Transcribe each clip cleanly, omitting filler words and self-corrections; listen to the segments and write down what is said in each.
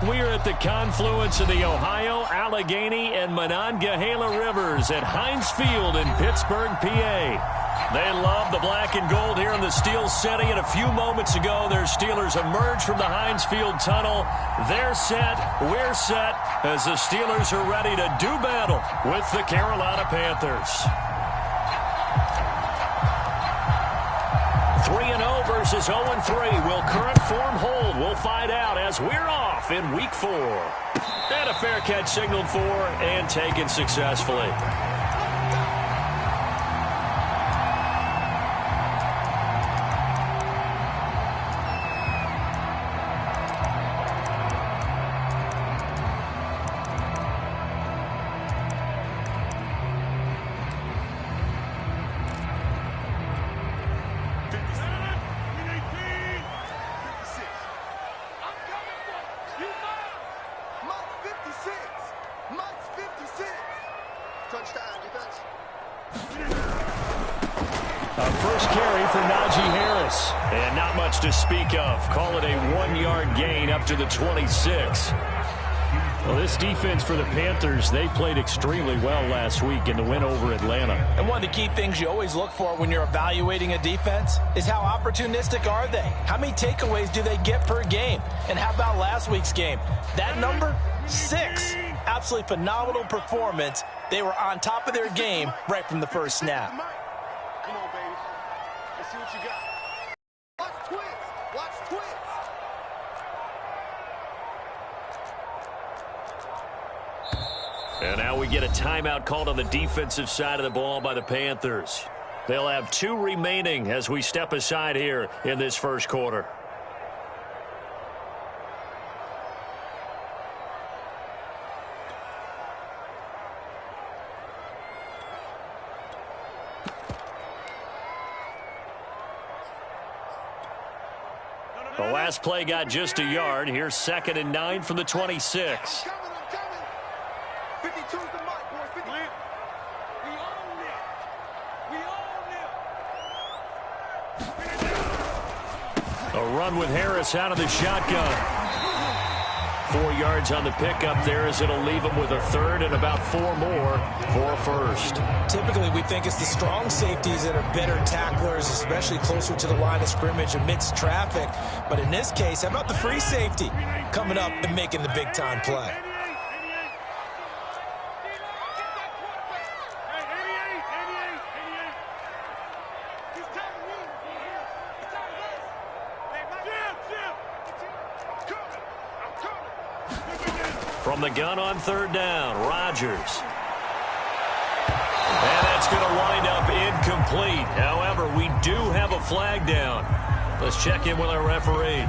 We're at the confluence of the Ohio, Allegheny, and Monongahela Rivers at Heinz Field in Pittsburgh, PA. They love the black and gold here in the Steel City, and a few moments ago, their Steelers emerged from the Heinz Field tunnel. They're set, we're set, as the Steelers are ready to do battle with the Carolina Panthers. 3-0 versus 0-3. Will current form hold? We'll find out as we're off in Week 4. And a fair catch signaled for and taken successfully. First carry for Najee Harris. And not much to speak of. Call it a 1-yard gain up to the 26. Well, this defense for the Panthers, they played extremely well last week in the win over Atlanta. And one of the key things you always look for when you're evaluating a defense is how opportunistic are they? How many takeaways do they get per game? And how about last week's game? That number, 6. Absolutely phenomenal performance. They were on top of their game right from the first snap. Come on, baby. Let's see what you got. Watch twins. Watch twins. And now we get a timeout called on the defensive side of the ball by the Panthers. They'll have 2 remaining as we step aside here in this first quarter. The last play got just a yard. Here's 2nd and 9 from the 26. I'm coming. 52's the mark, boys. 50. We own it. We own it. A run with Harris out of the shotgun. 4 yards on the pickup there as it'll leave him with a 3rd and about 4 more for a first. Typically, we think it's the strong safeties that are better tacklers, especially closer to the line of scrimmage amidst traffic. But in this case, how about the free safety coming up and making the big-time play? From the gun on 3rd down, Rodgers. And that's going to wind up incomplete. However, we do have a flag down. Let's check in with our referee.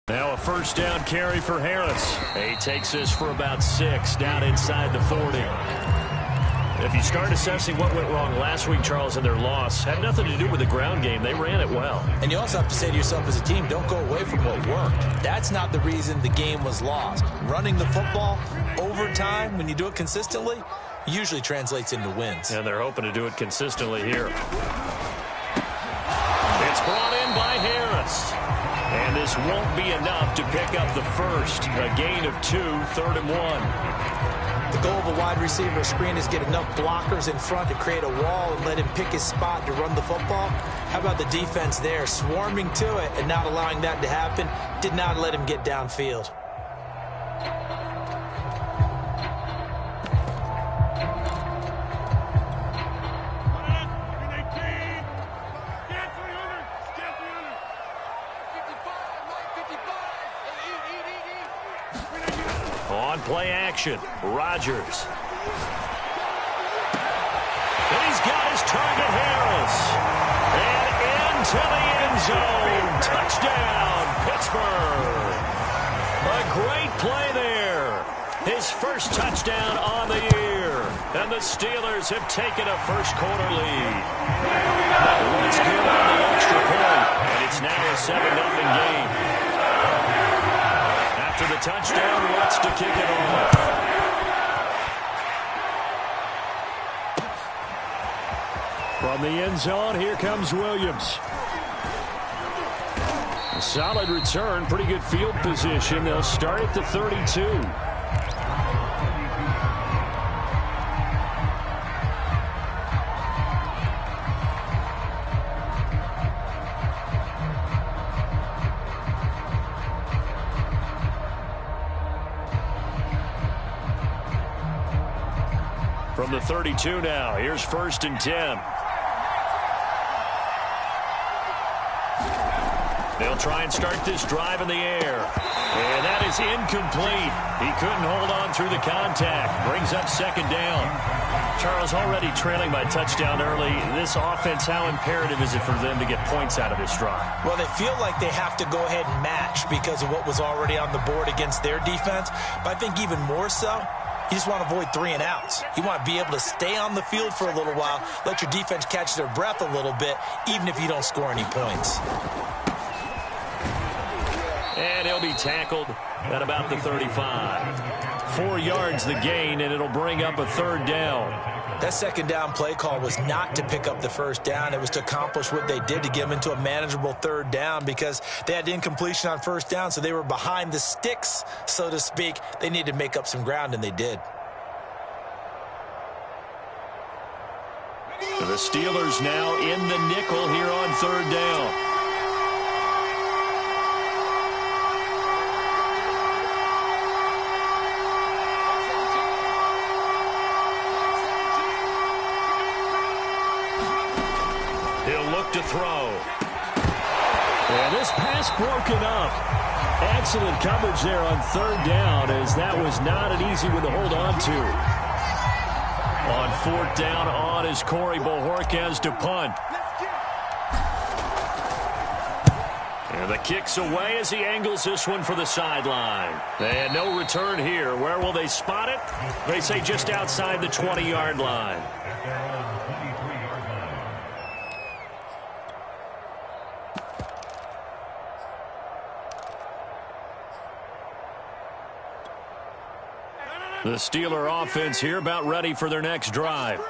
Now a first down carry for Harris. He takes this for about 6 down inside the 40. If you start assessing what went wrong last week, Charles, in their loss, had nothing to do with the ground game. They ran it well. And you also have to say to yourself as a team, don't go away from what worked. That's not the reason the game was lost. Running the football over time, when you do it consistently, usually translates into wins. And they're hoping to do it consistently here. It's brought in by Harris. And this won't be enough to pick up the first. A gain of 2, 3rd and 1. The goal of a wide receiver screen is get enough blockers in front to create a wall and let him pick his spot to run the football. How about the defense there, swarming to it and not allowing that to happen? Did not let him get downfield. On play action, Rodgers. And he's got his target, Harris. And into the end zone. Touchdown, Pittsburgh. A great play there. His first touchdown on the year. And the Steelers have taken a first-quarter lead. Let's get on the extra point. And it's now a 7-0 game. After the touchdown, wants to kick it off. From the end zone, here comes Williams. A solid return, pretty good field position. They'll start at the 32. From the 32 now, here's 1st and 10. They'll try and start this drive in the air. And that is incomplete. He couldn't hold on through the contact. Brings up 2nd down. Charles, already trailing by touchdown early. This offense, how imperative is it for them to get points out of this drive? Well, they feel like they have to go ahead and match because of what was already on the board against their defense. But I think even more so, you just want to avoid 3 and outs. You want to be able to stay on the field for a little while, let your defense catch their breath a little bit, even if you don't score any points. And he'll be tackled at about the 35. 4 yards the gain, and it'll bring up a 3rd down. That 2nd down play call was not to pick up the 1st down. It was to accomplish what they did to get them into a manageable 3rd down because they had incompletion on 1st down, so they were behind the sticks, so to speak. They needed to make up some ground, and they did. The Steelers now in the nickel here on 3rd down. To throw. And this pass broken up. Excellent coverage there on 3rd down, as that was not an easy one to hold on to. On 4th down on is Corey Bojorquez to punt. And the kick's away as he angles this one for the sideline. And no return here. Where will they spot it? They say just outside the 20-yard line. The Steeler offense here about ready for their next drive.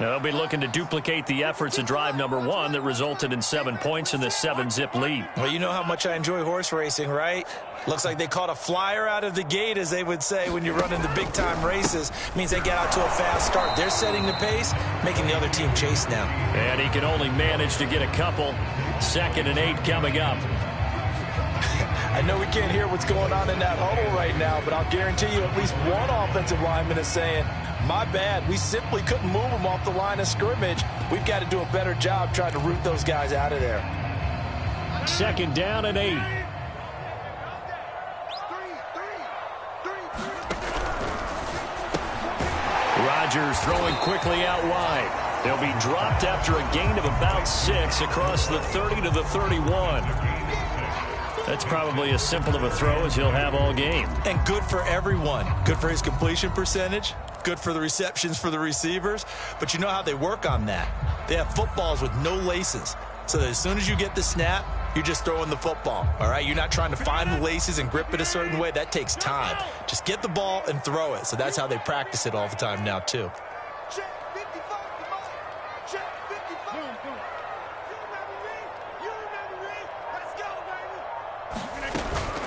They'll be looking to duplicate the efforts of drive number 1 that resulted in 7 points in the 7-zip lead. Well, you know how much I enjoy horse racing, right? Looks like they caught a flyer out of the gate, as they would say when you're running the big-time races. Means they get out to a fast start. They're setting the pace, making the other team chase now. And he can only manage to get a couple. 2nd and 8 coming up. I know we can't hear what's going on in that huddle right now, but I'll guarantee you at least one offensive lineman is saying, my bad, we simply couldn't move them off the line of scrimmage. We've got to do a better job trying to root those guys out of there. 2nd down and 8. Rodgers throwing quickly out wide. They'll be dropped after a gain of about 6 across the 30 to the 31. That's probably as simple of a throw as he'll have all game. And good for everyone. Good for his completion percentage. Good for the receptions for the receivers. But you know how they work on that. They have footballs with no laces. So that as soon as you get the snap, you're just throwing the football. All right? You're not trying to find the laces and grip it a certain way. That takes time. Just get the ball and throw it. So that's how they practice it all the time now, too.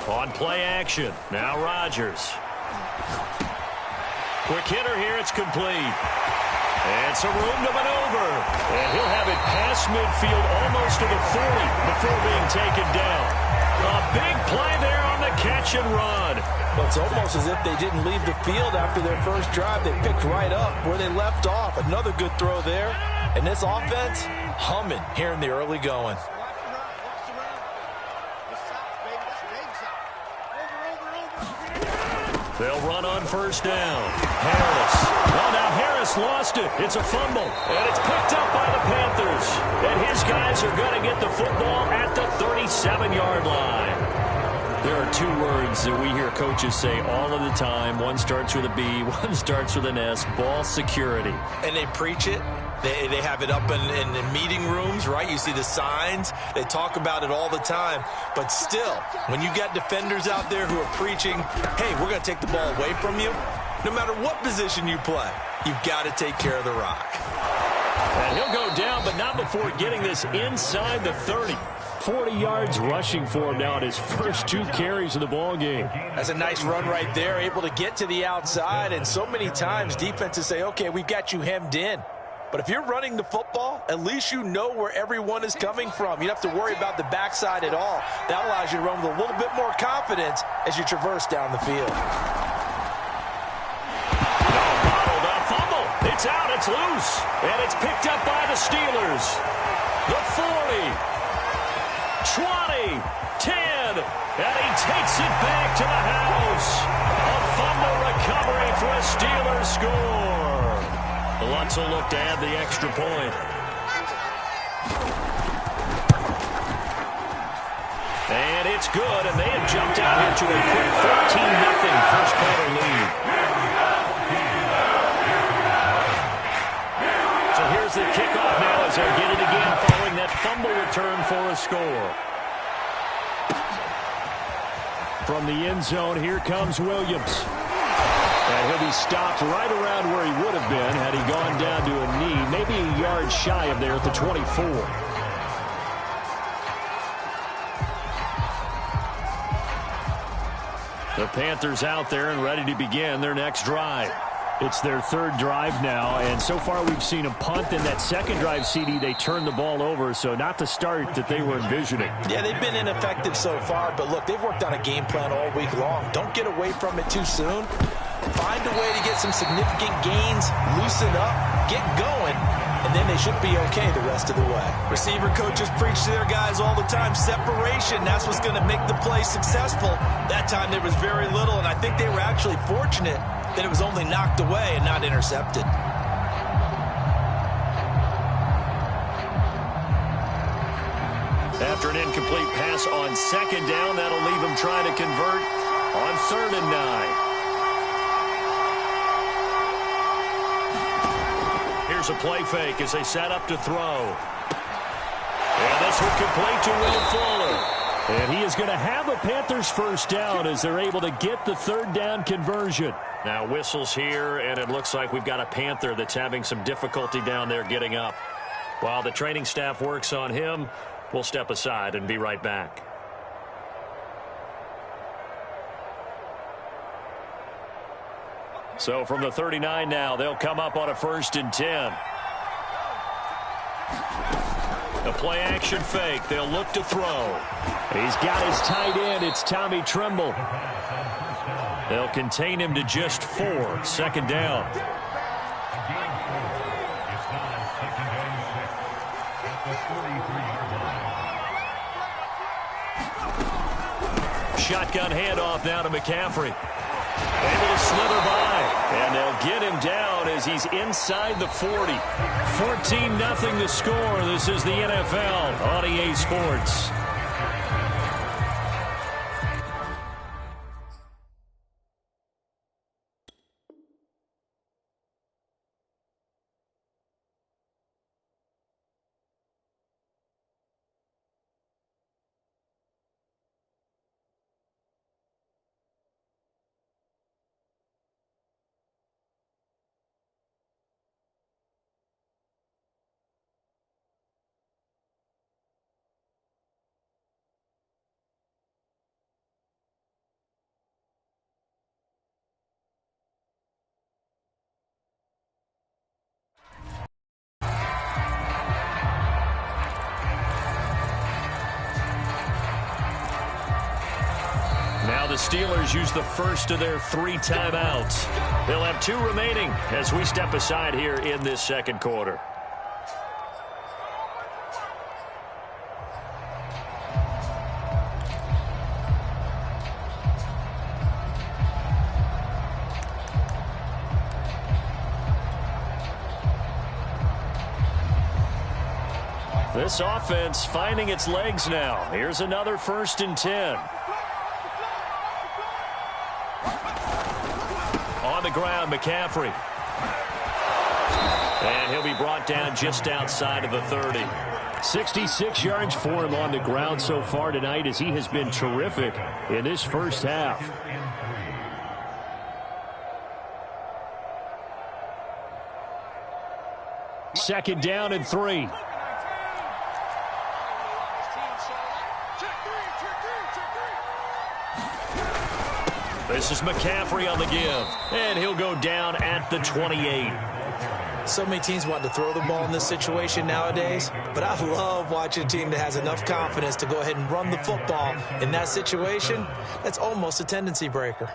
On play action, now Rodgers. Quick hitter here, it's complete. And some room to maneuver. And he'll have it past midfield almost to the 40 before being taken down. A big play there on the catch and run. Well, it's almost as if they didn't leave the field after their first drive. They picked right up where they left off. Another good throw there. And this offense, humming here in the early going. They'll run on 1st down. Harris. Well, now Harris lost it. It's a fumble. And it's picked up by the Panthers. And his guys are going to get the football at the 37-yard line. There are two words that we hear coaches say all of the time. One starts with a B, one starts with an S, ball security. And they preach it. They have it up in meeting rooms, right? You see the signs. They talk about it all the time. But still, when you got defenders out there who are preaching, hey, we're going to take the ball away from you, no matter what position you play, you've got to take care of the rock. And he'll go down, but not before getting this inside the 30. 40 yards rushing for him now in his first 2 carries of the ball game. That's a nice run right there, able to get to the outside. And so many times defenses say, okay, we've got you hemmed in. But if you're running the football, at least you know where everyone is coming from. You don't have to worry about the backside at all. That allows you to run with a little bit more confidence as you traverse down the field. Bottled up fumble. It's out. It's loose. And it's picked up by the Steelers. The 40. 20. 10. And he takes it back to the house. A fumble recovery for a Steelers score. Lutz will look to add the extra point. And it's good, and they have jumped out here to a quick 14-0 first quarter lead. So here's the kickoff now as they'll get it again following that fumble return for a score. From the end zone, here comes Williams. And he'll be stopped right around where he would have been had he gone down to a knee, maybe a yard shy of there at the 24. The Panthers out there and ready to begin their next drive. It's their third drive now, and so far we've seen a punt. In that second drive, CD, they turned the ball over, so not the start that they were envisioning. Yeah, they've been ineffective so far, but look, they've worked on a game plan all week long. Don't get away from it too soon. Find a way to get some significant gains, loosen up, get going, and then they should be okay the rest of the way. Receiver coaches preach to their guys all the time, separation, that's what's going to make the play successful. That time there was very little, and I think they were actually fortunate that it was only knocked away and not intercepted. After an incomplete pass on second down, that'll leave them trying to convert on 3rd and 9. Here's a play fake as they set up to throw. And this will complete to Will Fuller. And he is going to have a Panthers first down as they're able to get the 3rd down conversion. Now whistles here, and it looks like we've got a Panther that's having some difficulty down there getting up. While the training staff works on him, we'll step aside and be right back. So from the 39 now, they'll come up on a 1st and 10. The play action fake. They'll look to throw. He's got his tight end. It's Tommy Tremble. They'll contain him to just 4. 2nd down. Shotgun handoff now to McCaffrey. Able to slither by. And they'll get him down as he's inside the 40. 14-0 the score. This is the NFL on EA Sports. Now the Steelers use the first of their 3 timeouts. They'll have 2 remaining as we step aside here in this 2nd quarter. This offense finding its legs now. Here's another 1st and 10. on the ground, McCaffrey. And he'll be brought down just outside of the 30. 66 yards for him on the ground so far tonight as he has been terrific in this first half. Second down and 3. This is McCaffrey on the give, and he'll go down at the 28. So many teams want to throw the ball in this situation nowadays, but I love watching a team that has enough confidence to go ahead and run the football in that situation. That's almost a tendency breaker.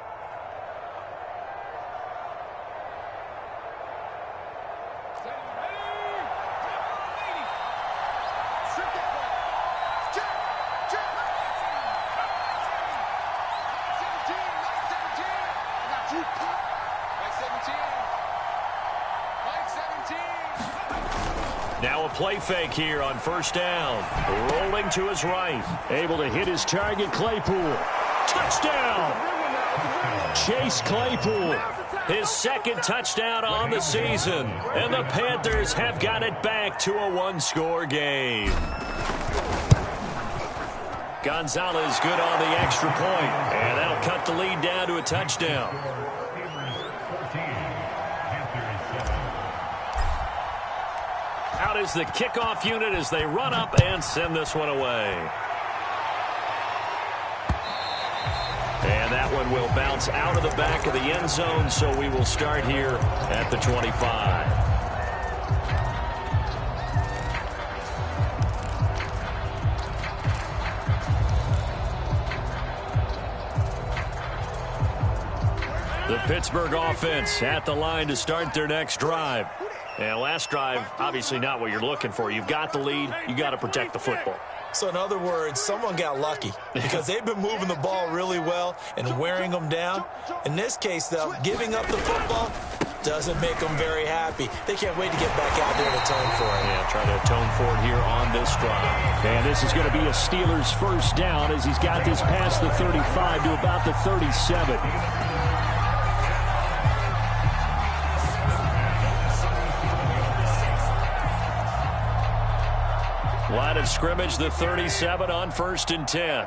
Now a play fake here on first down. Rolling to his right. Able to hit his target, Claypool. Touchdown! Chase Claypool. His second touchdown on the season. And the Panthers have got it back to a one-score game. Gonzalez good on the extra point. And that'll cut the lead down to a touchdown. Out is the kickoff unit as they run up and send this one away. And that one will bounce out of the back of the end zone, so we will start here at the 25. The Pittsburgh offense at the line to start their next drive. And last drive, obviously not what you're looking for. You've got the lead. You got to protect the football. So in other words, someone got lucky because they've been moving the ball really well and wearing them down. In this case, though, giving up the football doesn't make them very happy. They can't wait to get back out there and atone for it. Yeah, try to atone for it here on this drive. And this is going to be a Steelers first down as he's got this past the 35 to about the 37. Line of scrimmage, the 37 on 1st and 10.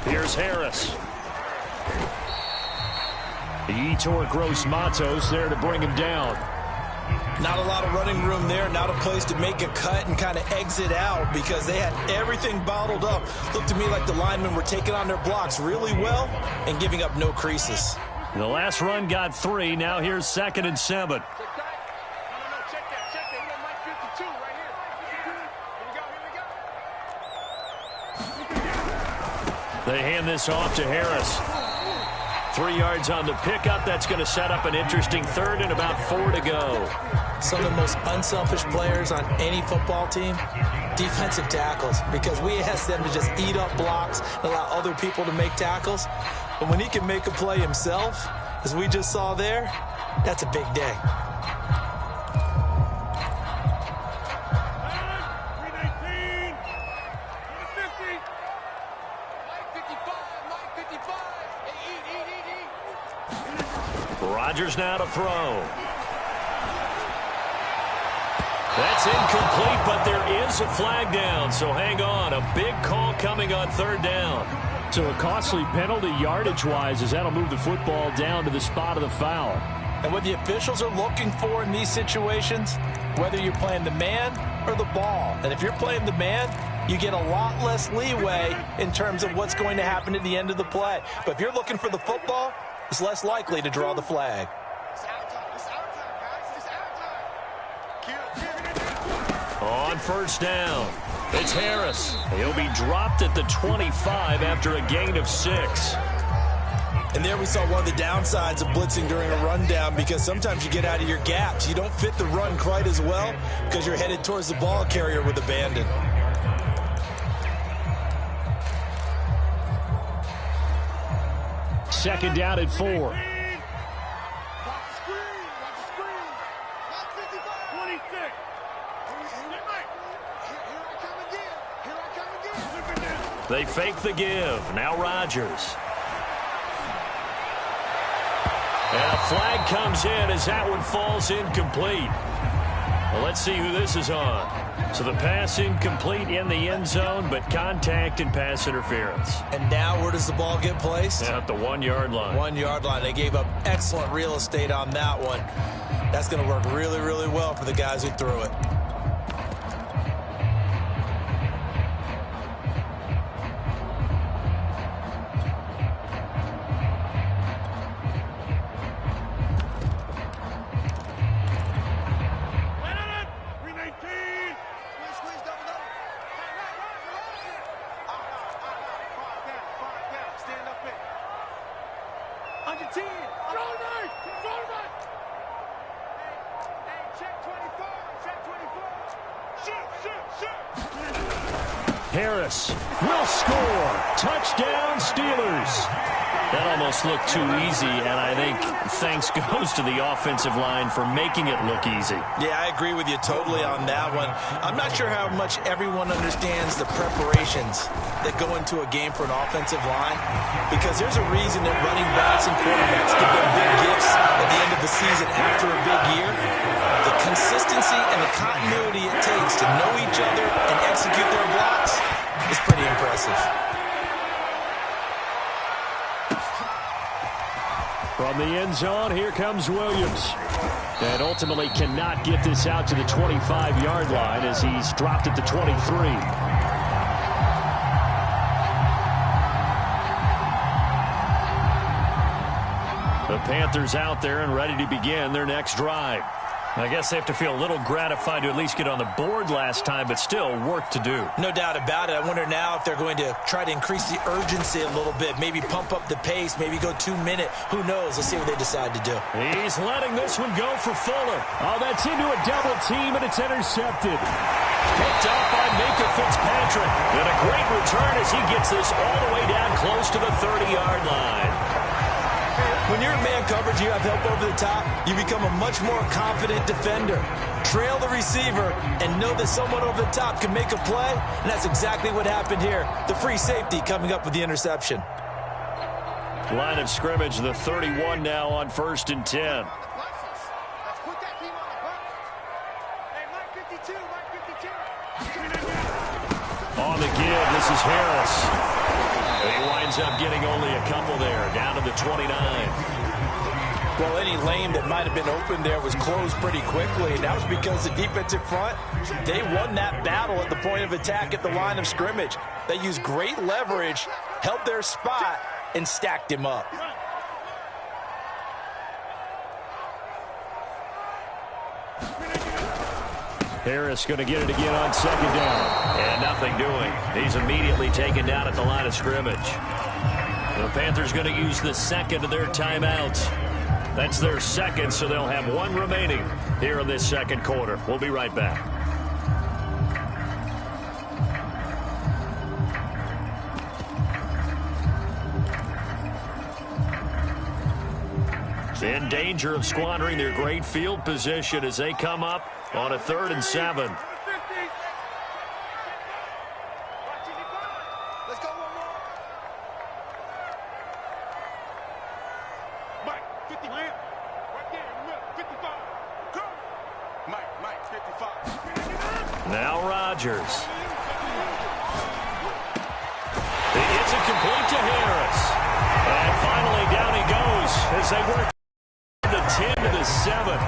Here's Harris. Yetur Gross-Matos there to bring him down. Not a lot of running room there, not a place to make a cut and kind of exit out because they had everything bottled up. Looked to me like the linemen were taking on their blocks really well and giving up no creases. The last run got 3. Now here's 2nd and 7. They hand this off to Harris. 3 yards on the pickup. That's going to set up an interesting 3rd and about 4 to go. Some of the most unselfish players on any football team, defensive tackles, because we ask them to just eat up blocks and allow other people to make tackles. But when he can make a play himself, as we just saw there, that's a big day. Rodgers now to throw. That's incomplete, but there is a flag down, so hang on. A big call coming on 3rd down. So a costly penalty yardage-wise as that'll move the football down to the spot of the foul. And what the officials are looking for in these situations, whether you're playing the man or the ball. And if you're playing the man, you get a lot less leeway in terms of what's going to happen at the end of the play. But if you're looking for the football, it's less likely to draw the flag. On 1st down, it's Harris. He'll be dropped at the 25 after a gain of 6. And there we saw one of the downsides of blitzing during a rundown because sometimes you get out of your gaps. You don't fit the run quite as well because you're headed towards the ball carrier with abandon. Second down at 4. They fake the give. Now Rodgers. And a flag comes in as that one falls incomplete. Well, let's see who this is on. So the pass incomplete in the end zone, but contact and pass interference. And now where does the ball get placed? At the 1-yard line. 1-yard line. They gave up excellent real estate on that one. That's going to work really, really well for the guys who threw it. Harris will score. Touchdown, Steelers. That almost looked too easy, and I think thanks goes to the offensive line for making it look easy. Yeah, I agree with you totally on that one. I'm not sure how much everyone understands the preparations that go into a game for an offensive line, because there's a reason that running backs and quarterbacks give them big gifts at the end of the season after a big year. The consistency and the continuity it takes to know each other and execute their blocks is pretty impressive. From the end zone, here comes Williams. And ultimately cannot get this out to the 25-yard line as he's dropped at the 23. The Panthers out there and ready to begin their next drive. I guess they have to feel a little gratified to at least get on the board last time, but still work to do. No doubt about it. I wonder now if they're going to try to increase the urgency a little bit, maybe pump up the pace, maybe go 2-minute. Who knows? Let's see what they decide to do. He's letting this one go for Fuller. Oh, that's into a double team, and it's intercepted. Picked up by Minka Fitzpatrick. And a great return as he gets this all the way down close to the 30-yard line. When you're in man coverage, you have help over the top, you become a much more confident defender. Trail the receiver and know that someone over the top can make a play, and that's exactly what happened here. The free safety coming up with the interception. Line of scrimmage, the 31 now on 1st and 10. Let's put that team on the bus. Hey, Mike 52, Mike 52. On the give, this is Harris. He winds up getting only a couple there, down to the 29. Well, any lane that might have been open there was closed pretty quickly, and that was because the defensive front, they won that battle at the point of attack at the line of scrimmage. They used great leverage, held their spot, and stacked him up. Harris going to get it again on 2nd down. And nothing doing. He's immediately taken down at the line of scrimmage. The Panthers going to use the second of their timeouts. That's their second, so they'll have one remaining here in this second quarter. We'll be right back. In danger of squandering their great field position as they come up on a 3rd and 7. Let's go one more. Mike, 50 lamp. Right there, remember, 55. Go. Mike, 55. Now Rodgers. It's a complete to Harris. And finally down he goes as they work the 10 to the 7.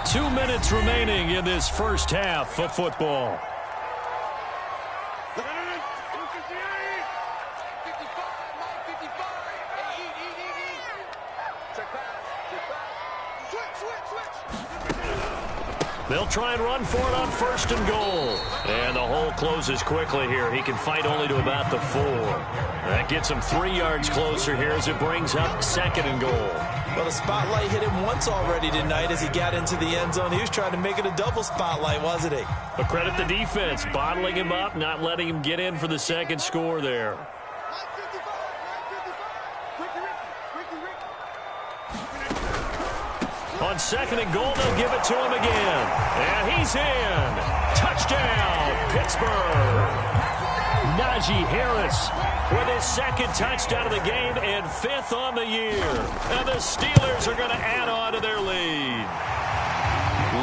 Two minutes remaining in this first half of football. They'll try and run for it on 1st and goal. And the hole closes quickly here. He can fight only to about the 4. That gets him 3 yards closer here as it brings up 2nd and goal. Well, the spotlight hit him once already tonight as he got into the end zone. He was trying to make it a double spotlight, wasn't he? But credit the defense, bottling him up, not letting him get in for the second score there. On 2nd and goal, they'll give it to him again. And he's in. Touchdown, Pittsburgh. Najee Harris with his 2nd touchdown of the game and 5th on the year. And the Steelers are going to add on to their lead.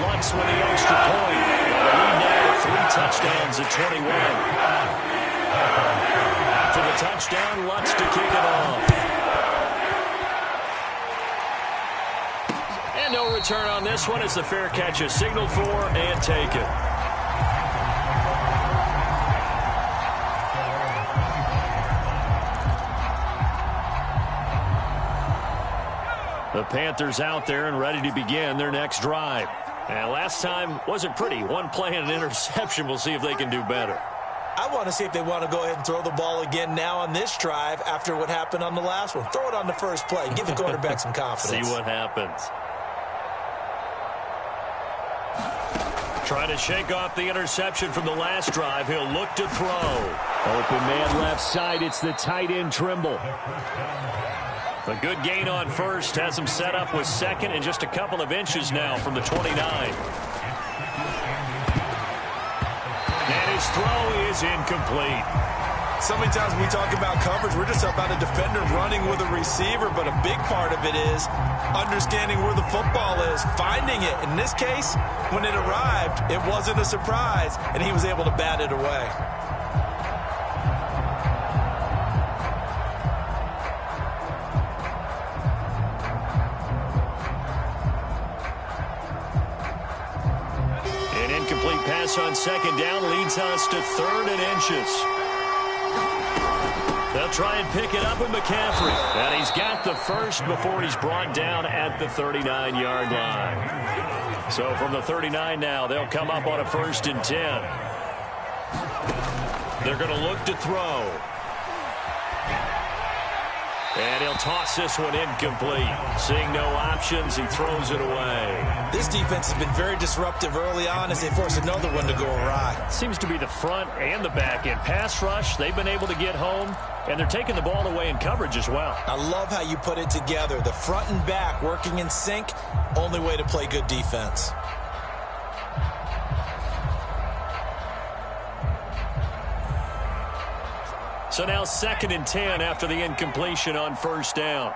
Lutz with the extra point. The lead now to 3 touchdowns at 21. For the touchdown, Lutz to kick it off. And no return on this one as the fair catch is signaled for and taken. The Panthers out there and ready to begin their next drive. And last time wasn't pretty. One play and an interception. We'll see if they can do better. I want to see if they want to go ahead and throw the ball again now on this drive after what happened on the last one. Throw it on the first play. Give the quarterback some confidence. See what happens. Trying to shake off the interception from the last drive. He'll look to throw. Open man left side. It's the tight end Trimble. A good gain on first. Has him set up with 2nd and just a couple of inches now from the 29. And his throw is incomplete. So many times when we talk about coverage, we're just about a defender running with a receiver, but a big part of it is understanding where the football is, finding it. In this case, when it arrived, it wasn't a surprise, and he was able to bat it away. An incomplete pass on 2nd down leads us to 3rd and inches. They'll try and pick it up with McCaffrey. And he's got the first before he's brought down at the 39-yard line. So from the 39 now, they'll come up on a 1st and 10. They're going to look to throw. And he'll toss this one incomplete. Seeing no options, he throws it away. This defense has been very disruptive early on as they force another one to go awry. Seems to be the front and the back end. Pass rush, they've been able to get home, and they're taking the ball away in coverage as well. I love how you put it together. The front and back working in sync, only way to play good defense. So now 2nd and 10 after the incompletion on 1st down.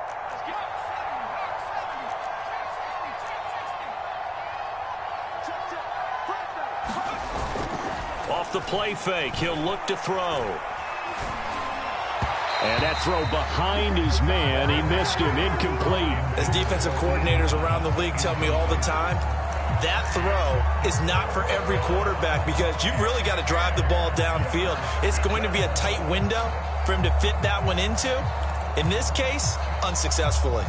Off the play fake, he'll look to throw. And that throw behind his man, he missed him, incomplete. As defensive coordinators around the league tell me all the time, that throw is not for every quarterback because you've really got to drive the ball downfield. It's going to be a tight window for him to fit that one into. In this case, unsuccessfully.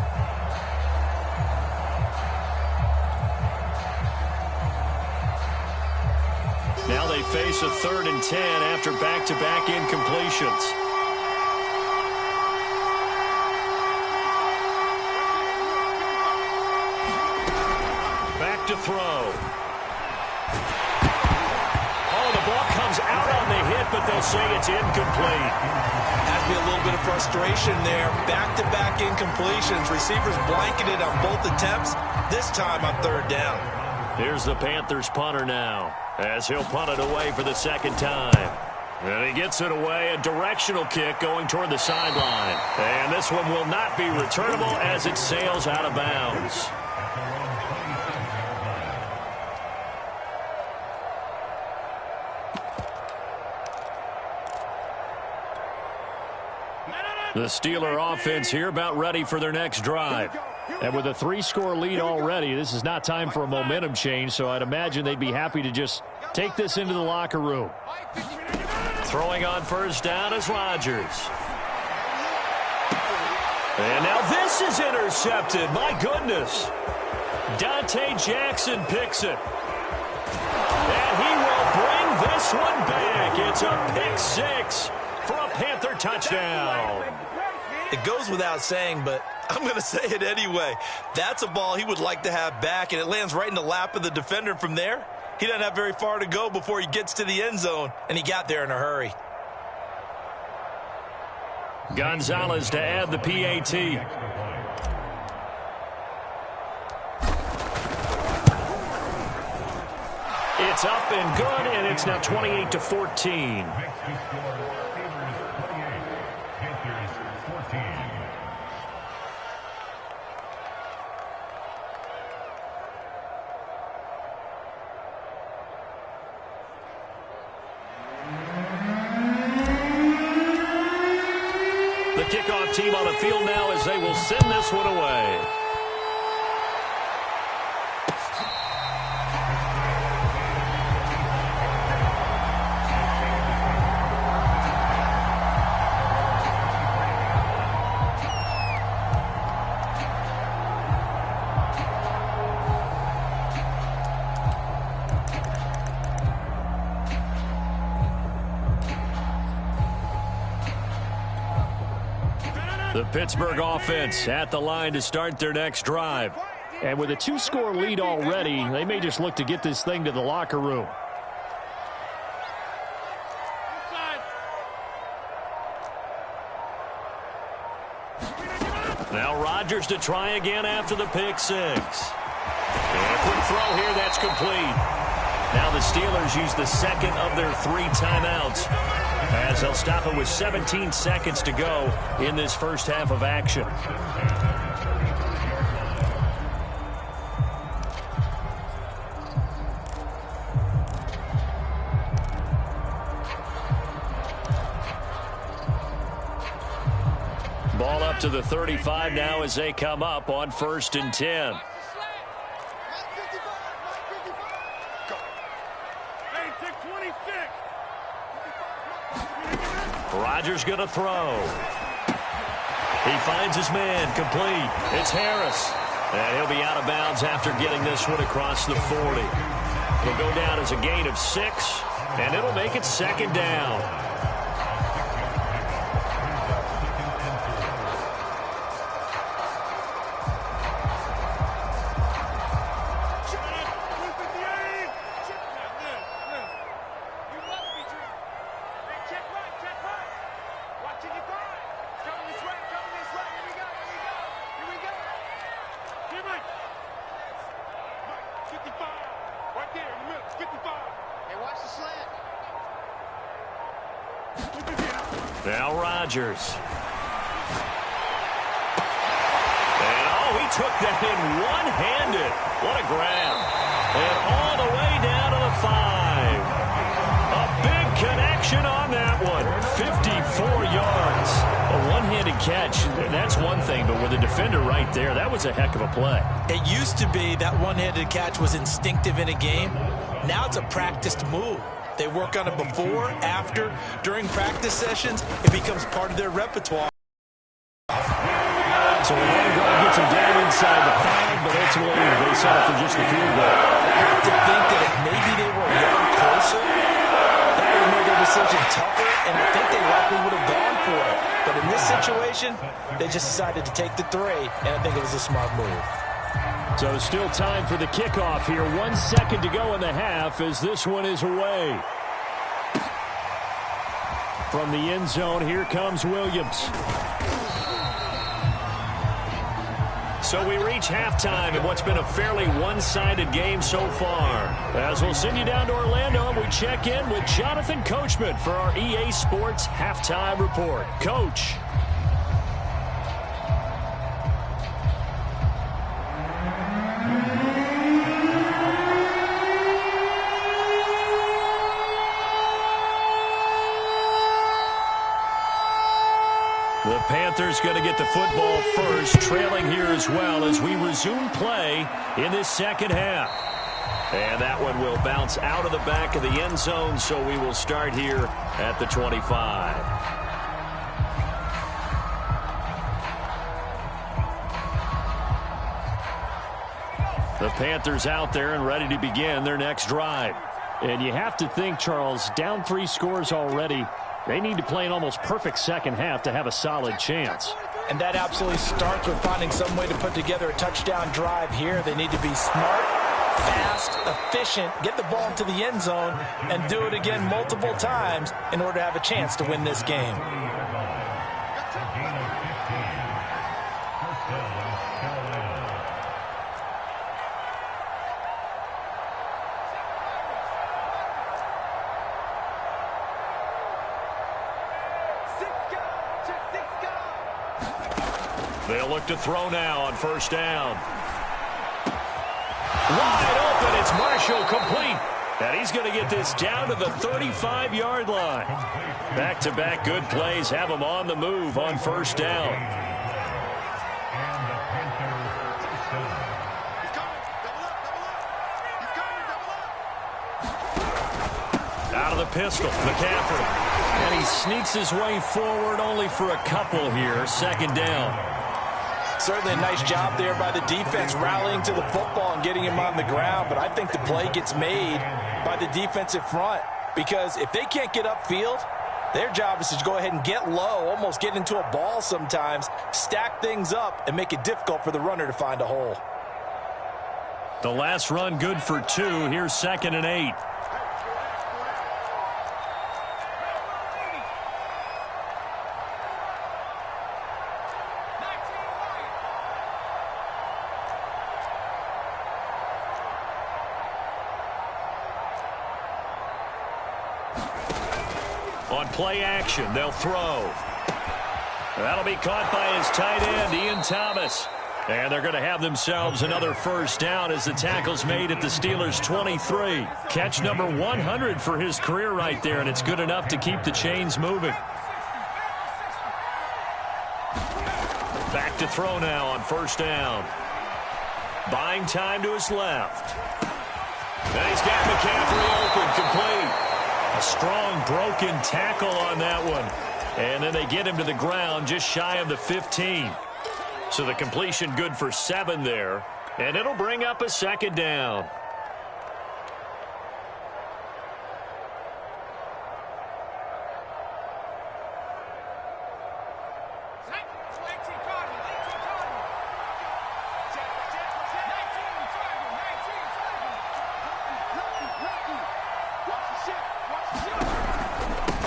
Now they face a 3rd and 10 after back-to-back incompletions. Back to throw. Oh, the ball comes out on the hit, but they'll say it's incomplete. Has to be a little bit of frustration there. Back-to-back incompletions. Receivers blanketed on both attempts, this time on 3rd down. Here's the Panthers punter now, as he'll punt it away for the 2nd time. And he gets it away, a directional kick going toward the sideline. And this one will not be returnable as it sails out of bounds. The Steeler offense here about ready for their next drive. And with a 3-score lead already, this is not time for a momentum change, so I'd imagine they'd be happy to just take this into the locker room. Throwing on 1st down is Rodgers. And now this is intercepted. My goodness. Dante Jackson picks it. And he will bring this one back. It's a pick 6 for a Panther touchdown. It goes without saying, but I'm going to say it anyway. That's a ball he would like to have back, and it lands right in the lap of the defender. From there, he doesn't have very far to go before he gets to the end zone, and he got there in a hurry. Gonzalez to add the PAT. It's up and good, and it's now 28-14. The kickoff team on the field now as they will send this one away. The Pittsburgh offense at the line to start their next drive. And with a 2-score lead already, they may just look to get this thing to the locker room. Now Rodgers to try again after the pick six. And a quick throw here, that's complete. Now the Steelers use the second of their 3 timeouts, as they'll stop it with 17 seconds to go in this first half of action. Ball up to the 35 now as they come up on 1st and 10. Rodgers going to throw. He finds his man, complete. It's Harris. And he'll be out of bounds after getting this one across the 40. He'll go down as a gain of 6, and it'll make it 2nd down. Now Rodgers. And he took that in one-handed. What a grab. And all the way down to the 5. A big connection on that one. 54 yards. A one-handed catch, that's one thing, but with a defender right there, that was a heck of a play. It used to be that one-handed catch was instinctive in a game. Now it's a practiced move. They work on it before, after, during practice sessions. It becomes part of their repertoire. So the long drive gets him down inside the 5, but ultimately they settle for just the field goal. I have to think that if maybe they were a little closer, that would have made their decision tougher, and I think they likely would have gone for it. But in this situation, they just decided to take the 3, and I think it was a smart move. So still time for the kickoff here. 1 second to go in the half as this one is away. From the end zone, here comes Williams. So we reach halftime in what's been a fairly one-sided game so far. As we'll send you down to Orlando, and we check in with Jonathan Coachman for our EA Sports Halftime Report. Coach. The Panthers going to get the football first, trailing here as well as we resume play in this second half. And that one will bounce out of the back of the end zone, so we will start here at the 25. The Panthers out there and ready to begin their next drive. And you have to think, Charles, down 3 scores already. They need to play an almost perfect second half to have a solid chance. And that absolutely starts with finding some way to put together a touchdown drive here. They need to be smart, fast, efficient, get the ball into the end zone, and do it again multiple times in order to have a chance to win this game. They'll look to throw now on first down. Wide open. It's Marshall, complete. And he's going to get this down to the 35-yard line. Back-to-back good plays have him on the move on first down. Out of the pistol, McCaffrey. And he sneaks his way forward only for a couple here. Second down. Certainly a nice job there by the defense rallying to the football and getting him on the ground. But I think the play gets made by the defensive front, because if they can't get upfield, their job is to go ahead and get low, almost get into a ball sometimes, stack things up, and make it difficult for the runner to find a hole. The last run good for 2. Here's 2nd and 8. On play action, they'll throw. That'll be caught by his tight end, Ian Thomas. And they're going to have themselves another first down as the tackle's made at the Steelers' 23. Catch number 100 for his career right there, and it's good enough to keep the chains moving. Back to throw now on first down. Buying time to his left. And he's got McCaffrey open, complete. A strong broken tackle on that one. And then they get him to the ground just shy of the 15. So the completion good for 7 there. And it'll bring up a second down.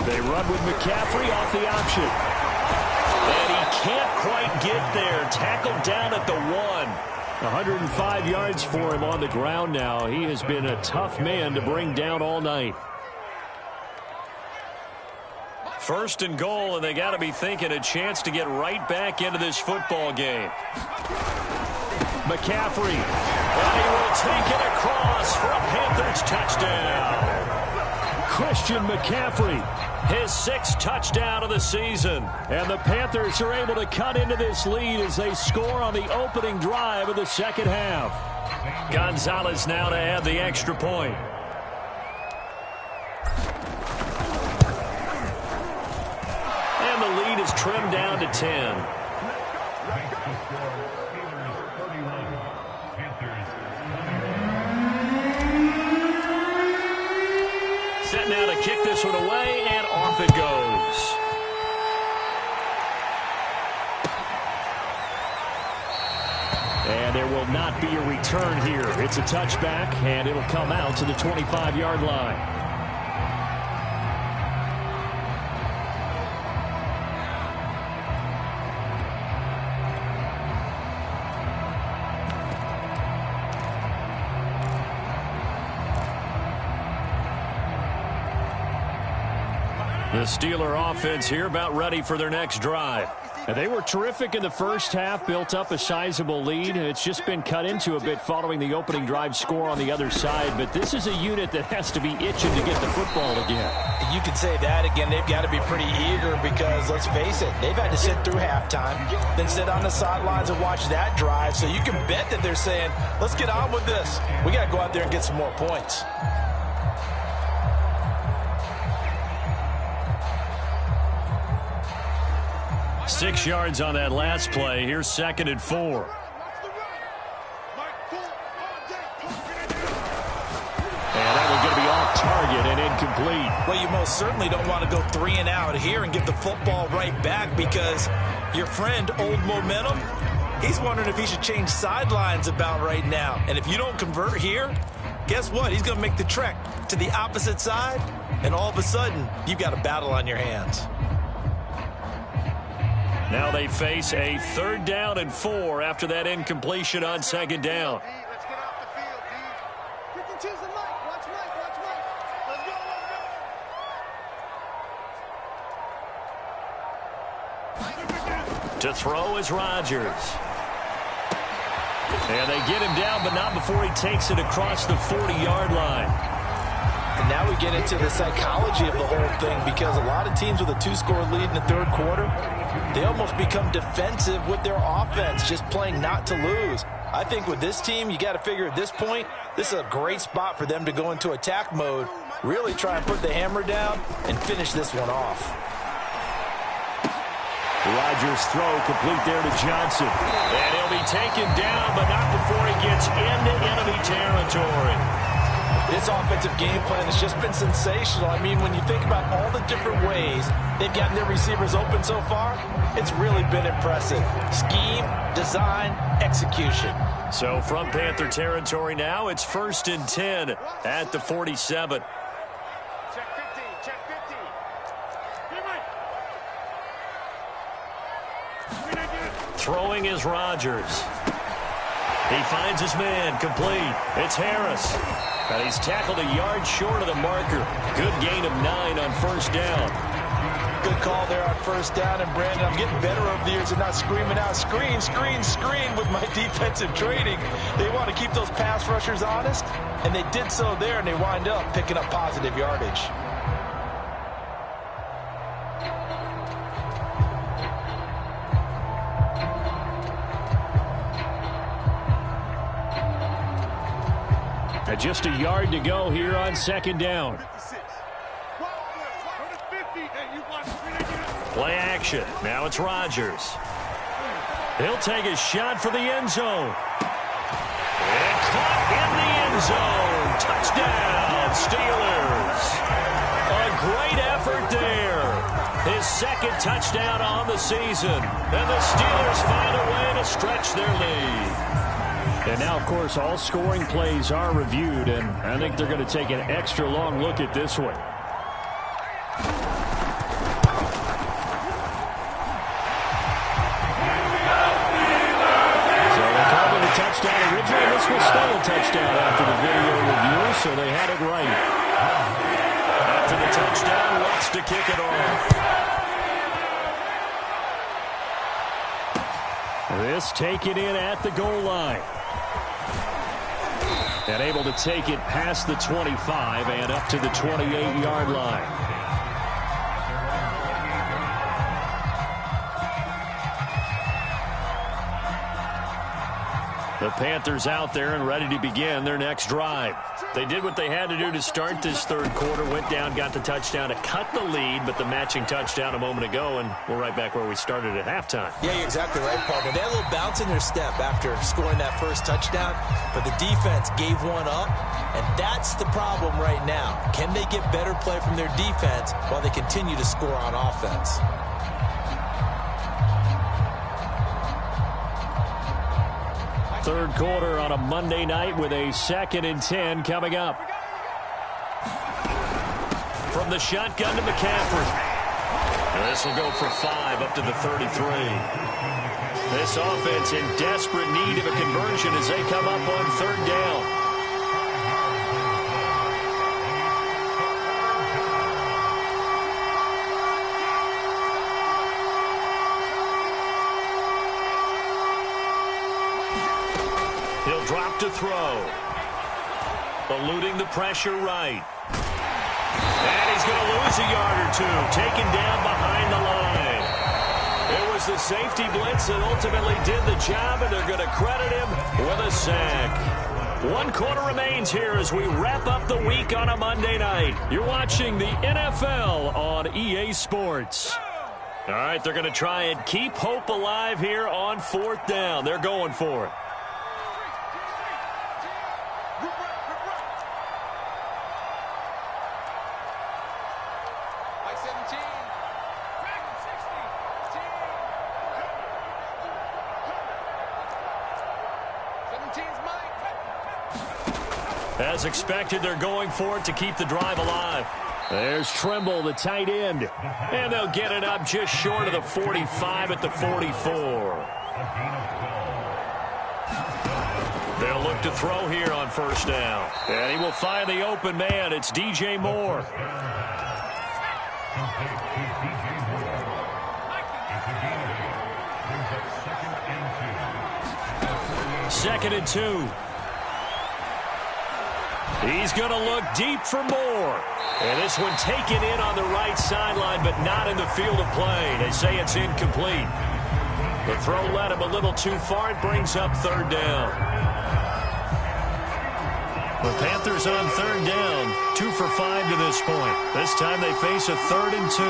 They run with McCaffrey off the option. And he can't quite get there. Tackled down at the 1. 105 yards for him on the ground now. He has been a tough man to bring down all night. First and goal, and they got to be thinking a chance to get right back into this football game. McCaffrey. And he will take it across for a Panthers touchdown. Christian McCaffrey, his 6th touchdown of the season. And the Panthers are able to cut into this lead as they score on the opening drive of the second half. Gonzalez now to add the extra point. And the lead is trimmed down to 10. Set now to kick this one away, and off it goes. And there will not be a return here. It's a touchback, and it'll come out to the 25-yard line. The Steeler offense here about ready for their next drive. And they were terrific in the first half, built up a sizable lead. It's just been cut into a bit following the opening drive score on the other side. But this is a unit that has to be itching to get the football again. You can say that again. They've got to be pretty eager because, let's face it, they've had to sit through halftime, then sit on the sidelines and watch that drive. So you can bet that they're saying, let's get on with this. We got to go out there and get some more points. Six yards on that last play. Here's 2nd and 4. And that one's going to be off target and incomplete. Well, you most certainly don't want to go 3 and out here and get the football right back because your friend, Old Momentum, he's wondering if he should change sidelines about right now. And if you don't convert here, guess what? He's going to make the trek to the opposite side, and all of a sudden, you've got a battle on your hands. Now they face a 3rd down and 4 after that incompletion on 2nd down. Let's get off the field, D. 52's the mic. Watch Mike. Watch Mike. Let's go. To throw is Rodgers. And they get him down, but not before he takes it across the 40-yard line. And now we get into the psychology of the whole thing, because a lot of teams with a 2-score lead in the third quarter, they almost become defensive with their offense, just playing not to lose. I think with this team, you got to figure at this point, this is a great spot for them to go into attack mode, really try and put the hammer down and finish this one off. Rodgers' throw complete there to Johnson. And he'll be taken down, but not before he gets into enemy territory. This offensive game plan has just been sensational. I mean, when you think about all the different ways they've gotten their receivers open so far, it's really been impressive. Scheme, design, execution. So from Panther territory now, it's 1st and 10 at the 47. Check 50, check 50. Throwing is Rodgers. He finds his man, complete. It's Harris. And he's tackled a yard short of the marker. Good gain of 9 on 1st down. Good call there on 1st down. And, Brandon, I'm getting better over the years and not screaming out, screen, screen, screen with my defensive training. They want to keep those pass rushers honest, and they did so there, and they wind up picking up positive yardage. Just a yard to go here on 2nd down. Play action. Now it's Rodgers. He'll take a shot for the end zone. And caught in the end zone. Touchdown, Steelers. A great effort there. His 2nd touchdown on the season. And the Steelers find a way to stretch their lead. And now, of course, all scoring plays are reviewed, and I think they're going to take an extra long look at this one. So they called it a touchdown originally. This was still a touchdown after the video review, so they had it right. After the touchdown, wants to kick it off. This taken in at the goal line. And able to take it past the 25 and up to the 28-yard line. The Panthers out there and ready to begin their next drive. They did what they had to do to start this third quarter, went down, got the touchdown to cut the lead, but the matching touchdown a moment ago, and we're right back where we started at halftime. Yeah, you're exactly right, partner. They had a little bounce in their step after scoring that first touchdown, but the defense gave one up, and that's the problem right now. Can they get better play from their defense while they continue to score on offense? Third quarter on a Monday night with a 2nd and 10 coming up. From the shotgun to McCaffrey. And this will go for 5 up to the 33. This offense in desperate need of a conversion as they come up on 3rd down. He'll drop to throw. Eluding the pressure right. And he's going to lose a yard or two. Taken down behind the line. It was the safety blitz that ultimately did the job, and they're going to credit him with a sack. 1 quarter remains here as we wrap up the week on a Monday night. You're watching the NFL on EA Sports. All right, they're going to try and keep hope alive here on 4th down. They're going for it. As expected, they're going for it to keep the drive alive. There's Trimble, the tight end. And they'll get it up just short of the 45 at the 44. They'll look to throw here on 1st down. And he will find the open man. It's DJ Moore. Second and 2. He's going to look deep for more. And this one taken in on the right sideline, but not in the field of play. They say it's incomplete. The throw led him a little too far. It brings up third down. The Panthers on third down, 2 for 5 to this point. This time they face a 3rd and 2.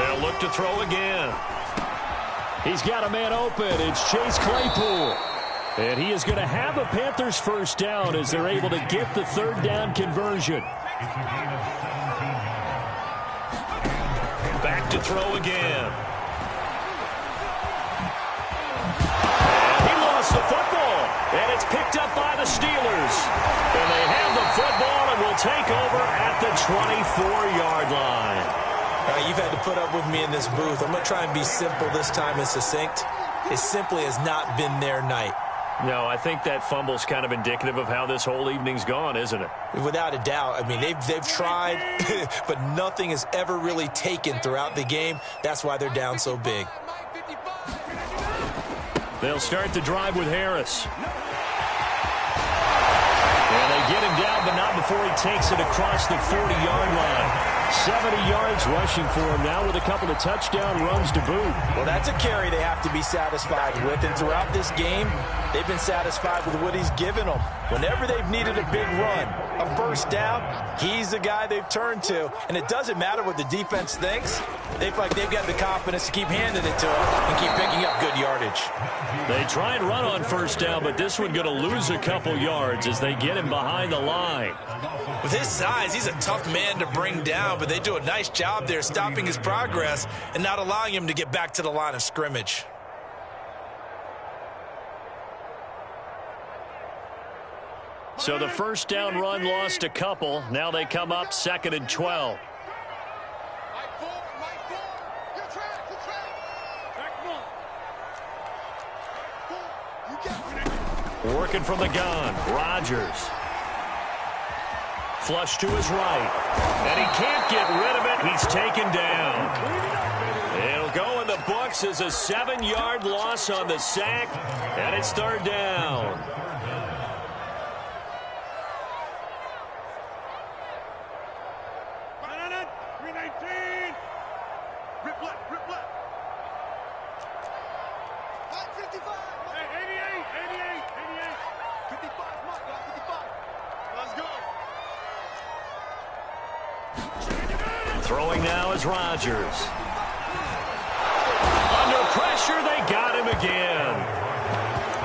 They'll look to throw again. He's got a man open. It's Chase Claypool. And he is going to have a Panthers first down as they're able to get the third down conversion. Back to throw again. And he lost the football. And it's picked up by the Steelers. And they have the football and will take over at the 24-yard line. You've had to put up with me in this booth. I'm going to try and be simple this time and succinct. It simply has not been their night. No, I think that fumble's kind of indicative of how this whole evening's gone, isn't it? Without a doubt. I mean, they've tried, but nothing has ever really taken throughout the game. That's why they're down so big. They'll start the drive with Harris. And they get him down, but not before he takes it across the 40-yard line. 70 yards rushing for him now with a couple of touchdown runs to boot. Well, that's a carry they have to be satisfied with. And throughout this game, they've been satisfied with what he's given them. Whenever they've needed a big run, a first down, he's the guy they've turned to. And it doesn't matter what the defense thinks. They feel like they've got the confidence to keep handing it to him and keep picking up good yardage. They try and run on first down, but this one going to lose a couple yards as they get him behind the line. With his size, he's a tough man to bring down, but they do a nice job there stopping his progress and not allowing him to get back to the line of scrimmage. So the first down run lost a couple. Now they come up 2nd and 12. Working from the gun, Rodgers. Flush to his right. And he can't get rid of it. He's taken down. It'll go in the books as a 7-yard loss on the sack. And it's third down. Throwing now is Rodgers. Under pressure, they got him again.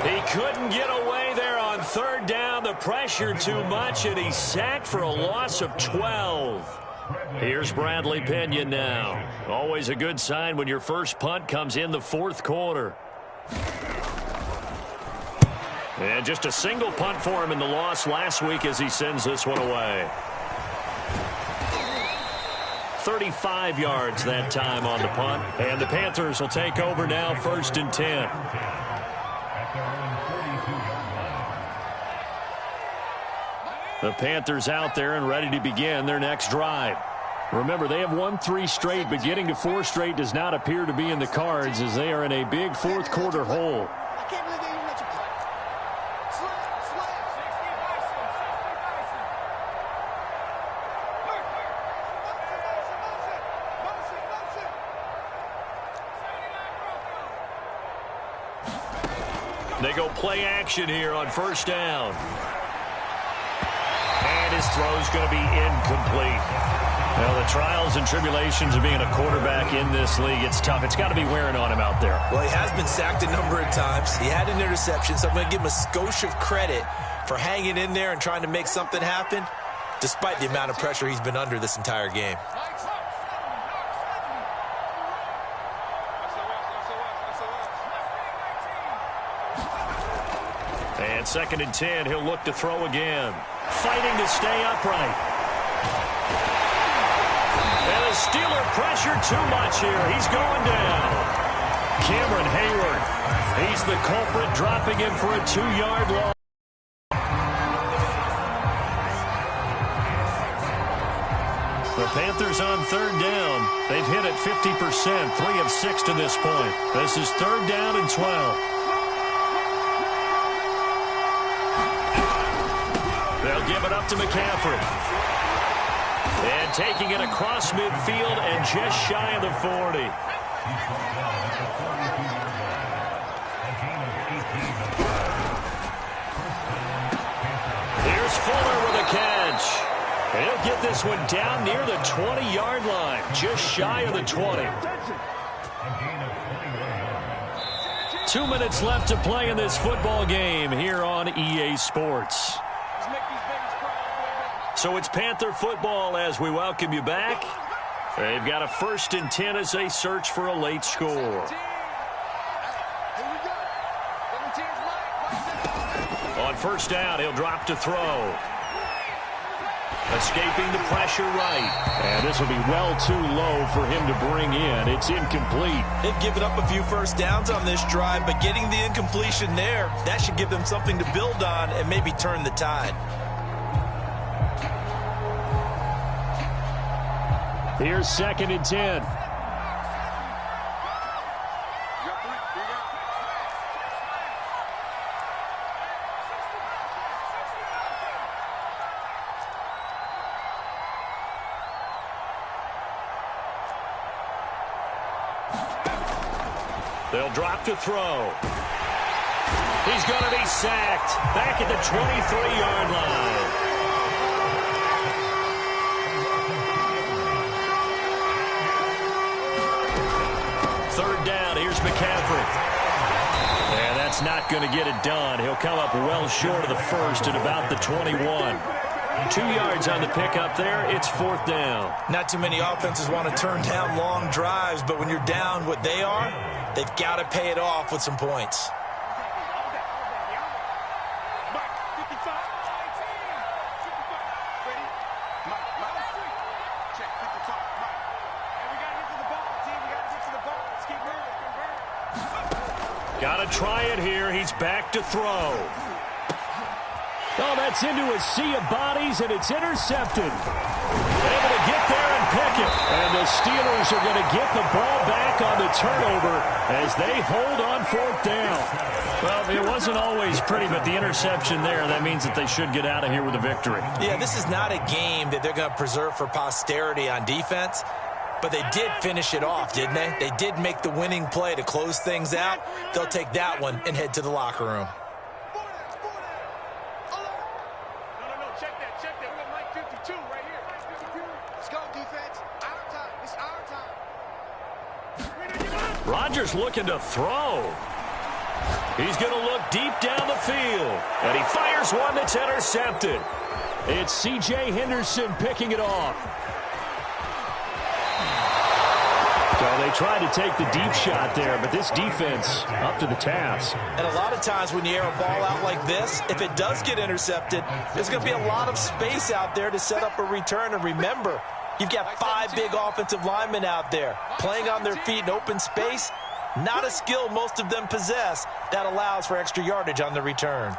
He couldn't get away there on third down. The pressure too much, and he's sacked for a loss of 12. Here's Bradley Pinion now. Always a good sign when your first punt comes in the fourth quarter. And just a single punt for him in the loss last week as he sends this one away. 35 yards that time on the punt. And the Panthers will take over now, 1st and 10. The Panthers out there and ready to begin their next drive. Remember, they have won 3 straight, but getting to 4 straight does not appear to be in the cards as they are in a big fourth quarter hole. They go play action here on first down. And his throw's going to be incomplete. Well, the trials and tribulations of being a quarterback in this league, it's tough. It's got to be wearing on him out there. Well, he has been sacked a number of times. He had an interception, so I'm going to give him a skosh of credit for hanging in there and trying to make something happen, despite the amount of pressure he's been under this entire game. And 2nd and 10, he'll look to throw again. Fighting to stay upright. And the Steeler pressure too much here. He's going down. Cameron Hayward. He's the culprit, dropping him for a 2-yard loss. The Panthers on third down. They've hit it 50%, 3 of 6 to this point. This is third down and 12. They'll give it up to McCaffrey. And taking it across midfield and just shy of the 40. Here's Fuller with a catch. And he'll get this one down near the 20-yard line, just shy of the 20. 2 minutes left to play in this football game here on EA Sports. So it's Panther football as we welcome you back. They've got a 1st and 10 as they search for a late score. On first down, he'll drop to throw. Escaping the pressure right. And this will be well too low for him to bring in. It's incomplete. They've given up a few first downs on this drive, but getting the incompletion there, that should give them something to build on and maybe turn the tide. Here's 2nd and 10. They'll drop to throw. He's going to be sacked back at the 23-yard line. Third down, here's McCaffrey. And that's not going to get it done. He'll come up well short of the first at about the 21. 2 yards on the pickup there. It's 4th down. Not too many offenses want to turn down long drives, but when you're down what they are, they've got to pay it off with some points. Got to try it here. He's back to throw. Oh, that's into a sea of bodies, and it's intercepted. Able to get there and pick it. And the Steelers are going to get the ball back on the turnover as they hold on 4th down. Well, it wasn't always pretty, but the interception there, that means that they should get out of here with a victory. Yeah, this is not a game that they're going to preserve for posterity on defense. But they did finish it off, didn't they? They did make the winning play to close things out. They'll take that one and head to the locker room. No, check that. We got Mike 52 right here. 52. Let's go, defense. Our time. It's our time. Rodgers looking to throw. He's going to look deep down the field. And he fires one that's intercepted. It's C.J. Henderson picking it off. So they tried to take the deep shot there, but this defense up to the task. And a lot of times when you air a ball out like this, if it does get intercepted, there's going to be a lot of space out there to set up a return. And remember, you've got 5 big offensive linemen out there playing on their feet in open space. Not a skill most of them possess that allows for extra yardage on the return.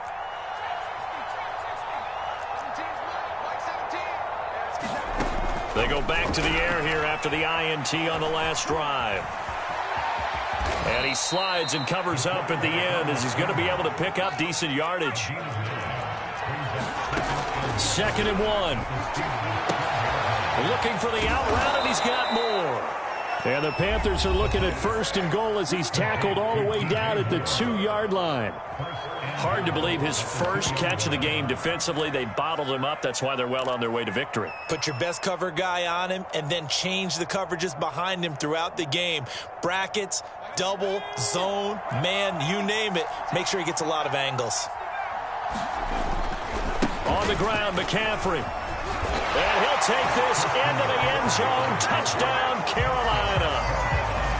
They go back to the air here after the INT on the last drive. And he slides and covers up at the end as he's going to be able to pick up decent yardage. 2nd and 1. Looking for the out route, and he's got more. And the Panthers are looking at 1st and goal as he's tackled all the way down at the 2-yard line. Hard to believe his first catch of the game defensively. They bottled him up. That's why they're well on their way to victory. Put your best cover guy on him and then change the coverages behind him throughout the game. Brackets, double, zone, man, you name it. Make sure he gets a lot of angles. On the ground, McCaffrey. And he'll take this into the end zone. Touchdown, Carolina.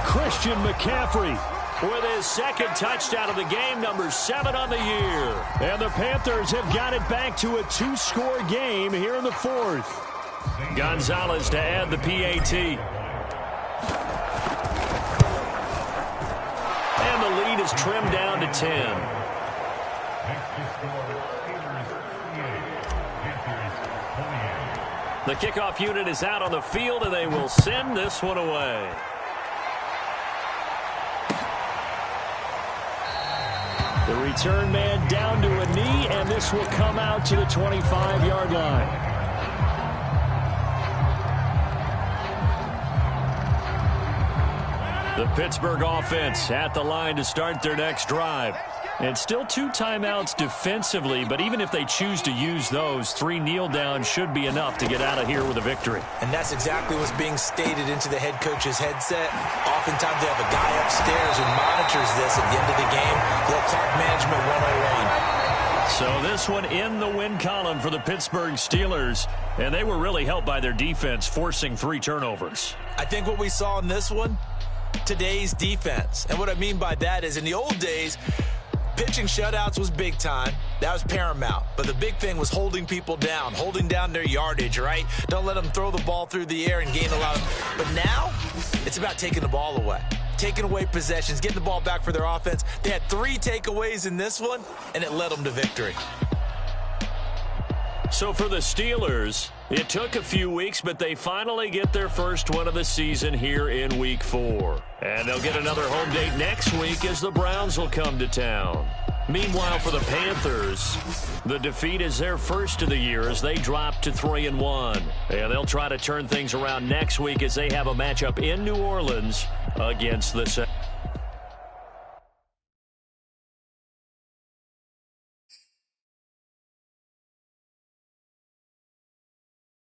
Christian McCaffrey with his 2nd touchdown of the game, number 7 on the year. And the Panthers have got it back to a 2-score game here in the 4th. Gonzalez to add the PAT. And the lead is trimmed down to 10. The kickoff unit is out on the field, and they will send this one away. The return man down to a knee, and this will come out to the 25-yard line. The Pittsburgh offense at the line to start their next drive. And still 2 timeouts defensively, but even if they choose to use those, 3 kneel downs should be enough to get out of here with a victory. And that's exactly what's being stated into the head coach's headset. Oftentimes they have a guy upstairs who monitors this at the end of the game. Little clock management 101. So this one in the win column for the Pittsburgh Steelers, and they were really helped by their defense forcing 3 turnovers. I think what we saw in this one, today's defense. And what I mean by that is in the old days, pitching shutouts was big time. That was paramount. But the big thing was holding people down, holding down their yardage, right? Don't let them throw the ball through the air and gain a lot of... But now, it's about taking the ball away. Taking away possessions, getting the ball back for their offense. They had 3 takeaways in this one, and it led them to victory. So for the Steelers, it took a few weeks, but they finally get their first win of the season here in Week 4. And they'll get another home date next week as the Browns will come to town. Meanwhile, for the Panthers, the defeat is their first of the year as they drop to 3-1. And they'll try to turn things around next week as they have a matchup in New Orleans against the...